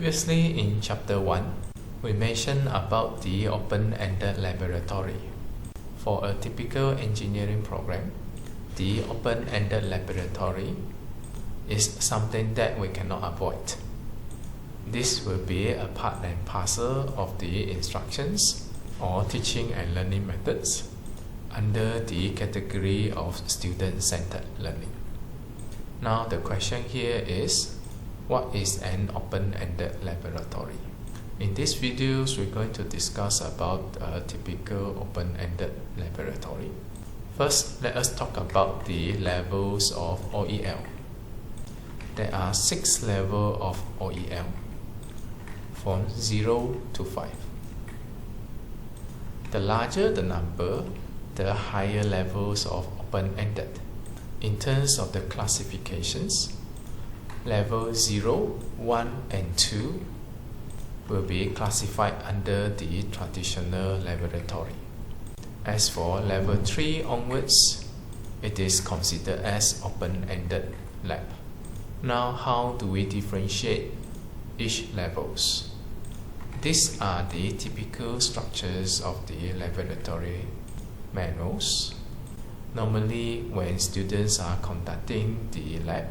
Previously in Chapter 1, we mentioned about the open-ended laboratory. For a typical engineering program, the open-ended laboratory is something that we cannot avoid. This will be a part and parcel of the instructions or teaching and learning methods under the category of student-centered learning. Now the question here is, what is an open-ended laboratory? In this video, we're going to discuss about a typical open-ended laboratory. First, let us talk about the levels of OEL. There are 6 levels of OEL, from 0 to 5. The larger the number, the higher levels of open-ended. In terms of the classifications, Level 0, 1 and 2 will be classified under the traditional laboratory. As for Level 3 onwards, it is considered as open-ended lab. Now, how do we differentiate each levels? These are the typical structures of the laboratory manuals. Normally, when students are conducting the lab,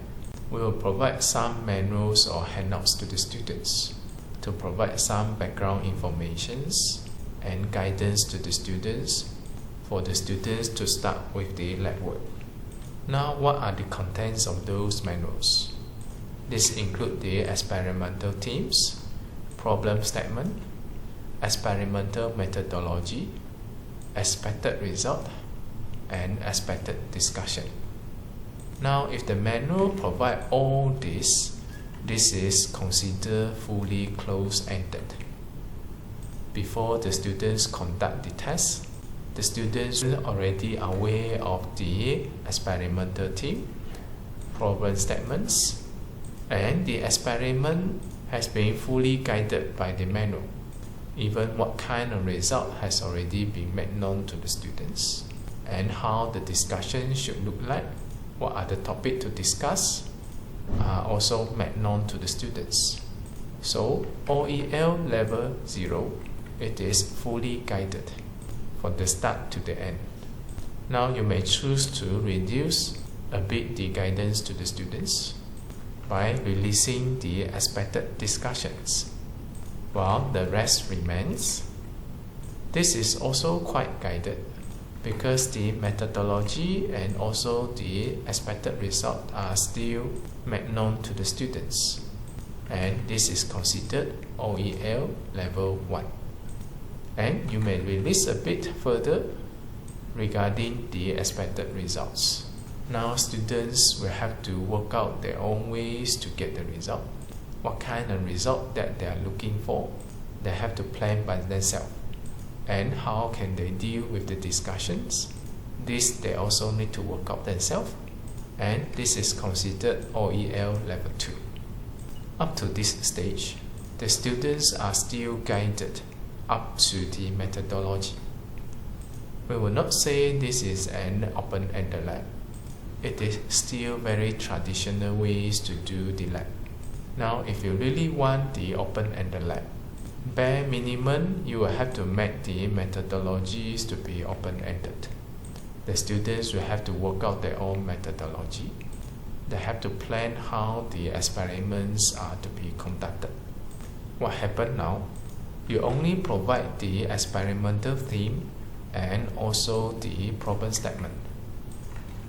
we will provide some manuals or handouts to the students to provide some background information and guidance to the students for the students to start with the lab work. Now, what are the contents of those manuals? These include the experimental themes, problem statement, experimental methodology, expected result, and expected discussion. Now, if the manual provides all this is considered fully closed-ended. Before the students conduct the test, the students are already aware of the experimental theme, problem statements, and the experiment has been fully guided by the manual. Even what kind of result has already been made known to the students, and how the discussion should look like, what are the topics to discuss, are also made known to the students. So, OEL level 0, it is fully guided from the start to the end. Now you may choose to reduce a bit the guidance to the students by releasing the expected discussions, while the rest remains. This is also quite guided, because the methodology and also the expected result are still made known to the students, and this is considered OEL level 1. And you may release a bit further regarding the expected results. Now students will have to work out their own ways to get the result. What kind of result that they are looking for, they have to plan by themselves. And how can they deal with the discussions? This they also need to work out themselves, and this is considered OEL level 2. Up to this stage, the students are still guided up to the methodology. We will not say this is an open-ended lab. It is still very traditional ways to do the lab. Now, if you really want the open-ended lab, bare minimum, you will have to make the methodologies to be open-ended. The students will have to work out their own methodology. They have to plan how the experiments are to be conducted. What happened now? You only provide the experimental theme and also the problem statement.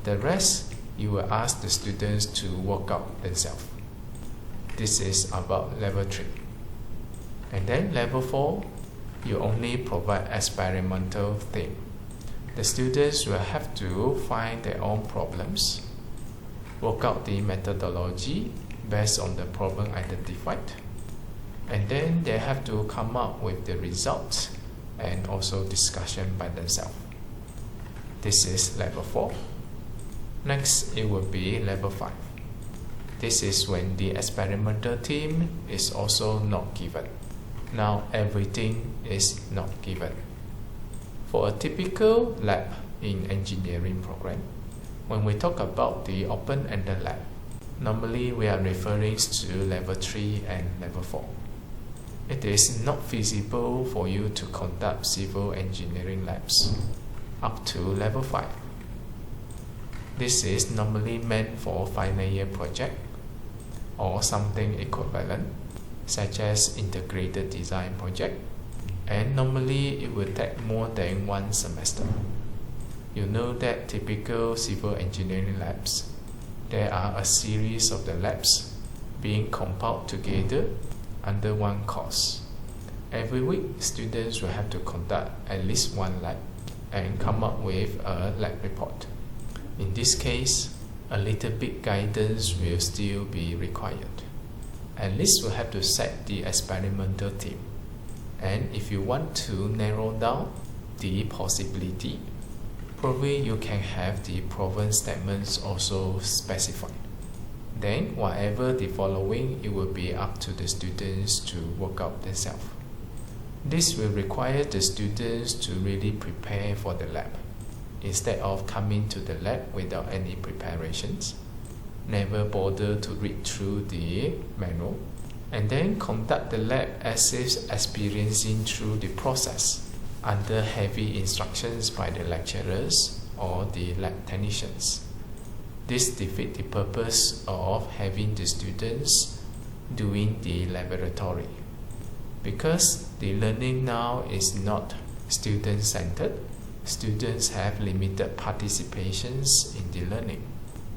The rest, you will ask the students to work out themselves. This is about level 3. And then level 4, you only provide experimental theme. The students will have to find their own problems, work out the methodology based on the problem identified, and then they have to come up with the results and also discussion by themselves. This is level 4. Next, it will be level 5. This is when the experimental theme is also not given. Now everything is not given. For a typical lab in engineering program, when we talk about the open-ended lab, normally we are referring to level 3 and level 4. It is not feasible for you to conduct civil engineering labs up to level 5. This is normally meant for final year project or something equivalent, such as integrated design project, and normally it will take more than 1 semester. You know that typical civil engineering labs, there are a series of the labs being compiled together under one course. Every week, students will have to conduct at least 1 lab and come up with a lab report. In this case, a little bit guidance will still be required. At least we'll have to set the experimental theme. And if you want to narrow down the possibility, probably you can have the problem statements also specified. Then, whatever the following, it will be up to the students to work out themselves. This will require the students to really prepare for the lab, instead of coming to the lab without any preparations. Never bother to read through the manual, and then conduct the lab as if experiencing through the process under heavy instructions by the lecturers or the lab technicians. This defeats the purpose of having the students doing the laboratory, because the learning now is not student-centered. Students have limited participations in the learning.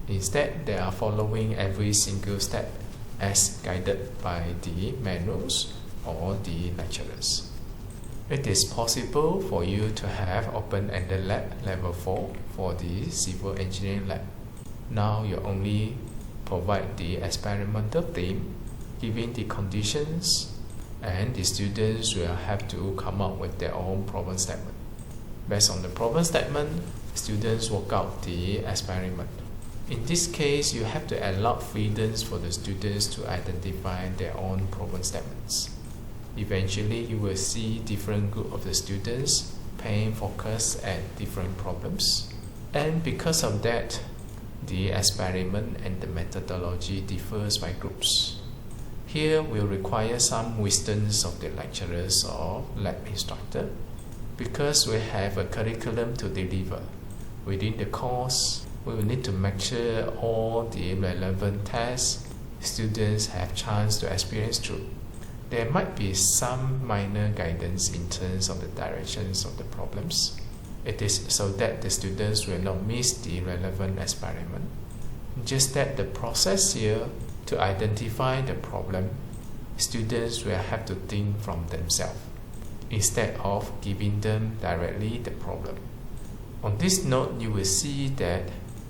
Instead, they are following every single step as guided by the manuals or the lecturers. It is possible for you to have open-ended lab level 4 for the civil engineering lab. Now you only provide the experimental theme, giving the conditions, and the students will have to come up with their own problem statement. Based on the problem statement, students work out the experiment. In this case, you have to allow freedoms for the students to identify their own problem statements. Eventually, you will see different group of the students paying focus at different problems. And because of that, the experiment and the methodology differs by groups. Here will require some wisdoms of the lecturers or lab instructor, because we have a curriculum to deliver. Within the course, we will need to make sure all the relevant tests students have chance to experience through. There might be some minor guidance in terms of the directions of the problems. It is so that the students will not miss the relevant experiment. Just that the process here to identify the problem, students will have to think from themselves, instead of giving them directly the problem. On this note, you will see that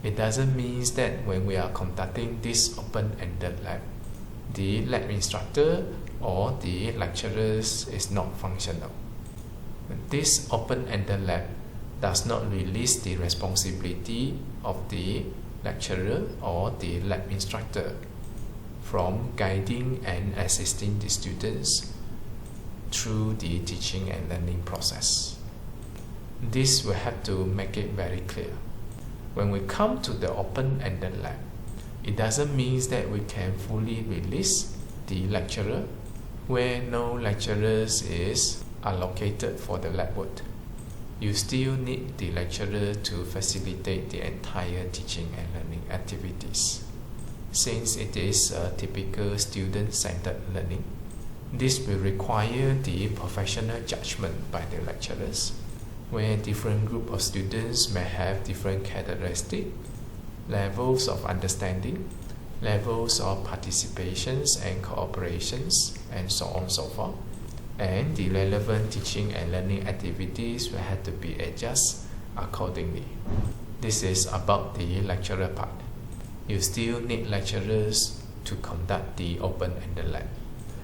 it doesn't mean that when we are conducting this open-ended lab, the lab instructor or the lecturers is not functional. This open-ended lab does not release the responsibility of the lecturer or the lab instructor from guiding and assisting the students through the teaching and learning process. This will have to make it very clear. When we come to the open-ended lab, it doesn't mean that we can fully release the lecturer where no lecturers is allocated for the lab work. You still need the lecturer to facilitate the entire teaching and learning activities. Since it is a typical student-centered learning, this will require the professional judgment by the lecturers, where different group of students may have different characteristics, levels of understanding, levels of participations and cooperations, and so on and so forth. And the relevant teaching and learning activities will have to be adjusted accordingly. This is about the lecturer part. You still need lecturers to conduct the open-ended lab.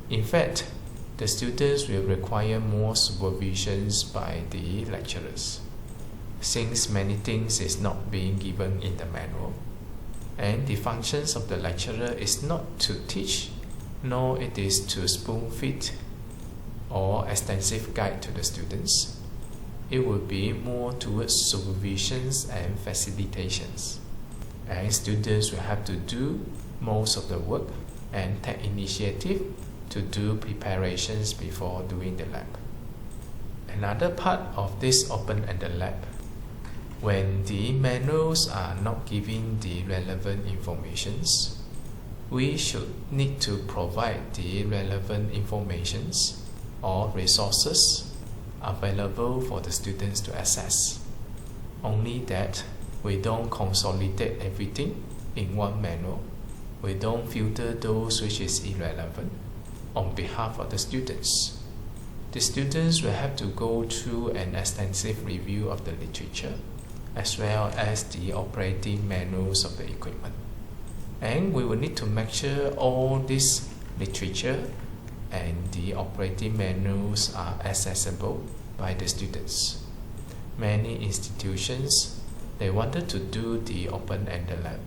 In fact, the students will require more supervisions by the lecturers, since many things is not being given in the manual. And the functions of the lecturer is not to teach, nor it is to spoon-feed or extensive guide to the students. It will be more towards supervisions and facilitations. And students will have to do most of the work and take initiative to do preparations before doing the lab. Another part of this open-ended lab, when the manuals are not giving the relevant informations, we should need to provide the relevant informations or resources available for the students to access. Only that we don't consolidate everything in one manual. We don't filter those which is irrelevant on behalf of the students. The students will have to go through an extensive review of the literature as well as the operating manuals of the equipment. And we will need to make sure all this literature and the operating manuals are accessible by the students. Many institutions, they wanted to do the open-ended lab,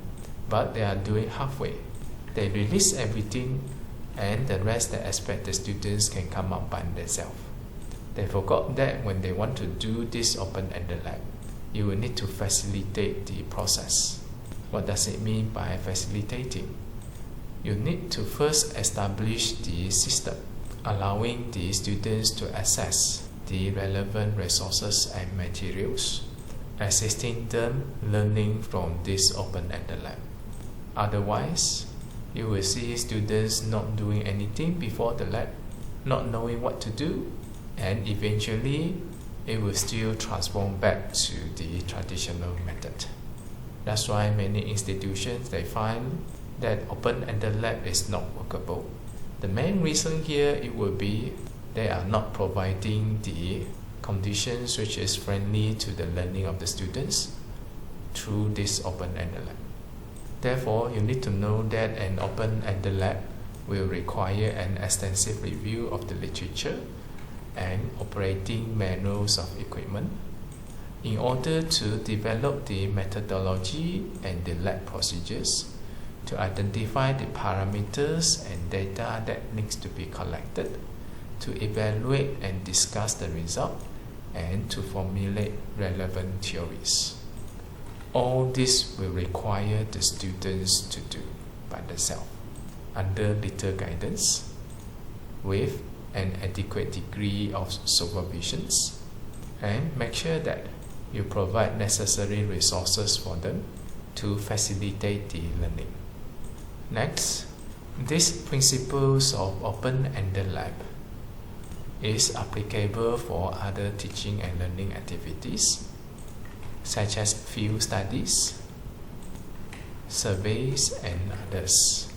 but they are doing halfway. They release everything and the rest they expect the students can come up by themselves. They forgot that when they want to do this open-ended lab, you will need to facilitate the process. What does it mean by facilitating? You need to first establish the system, allowing the students to access the relevant resources and materials, assisting them learning from this open-ended lab. Otherwise, you will see students not doing anything before the lab, not knowing what to do, and eventually it will still transform back to the traditional method. That's why many institutions, they find that open-ended lab is not workable. The main reason here it will be they are not providing the conditions which is friendly to the learning of the students through this open-ended lab. Therefore, you need to know that an open-ended lab will require an extensive review of the literature and operating manuals of equipment in order to develop the methodology and the lab procedures to identify the parameters and data that needs to be collected, to evaluate and discuss the result, and to formulate relevant theories. All this will require the students to do by themselves under little guidance with an adequate degree of supervisions, and make sure that you provide necessary resources for them to facilitate the learning. Next, these principles of open-ended lab is applicable for other teaching and learning activities such as field studies, surveys, and others.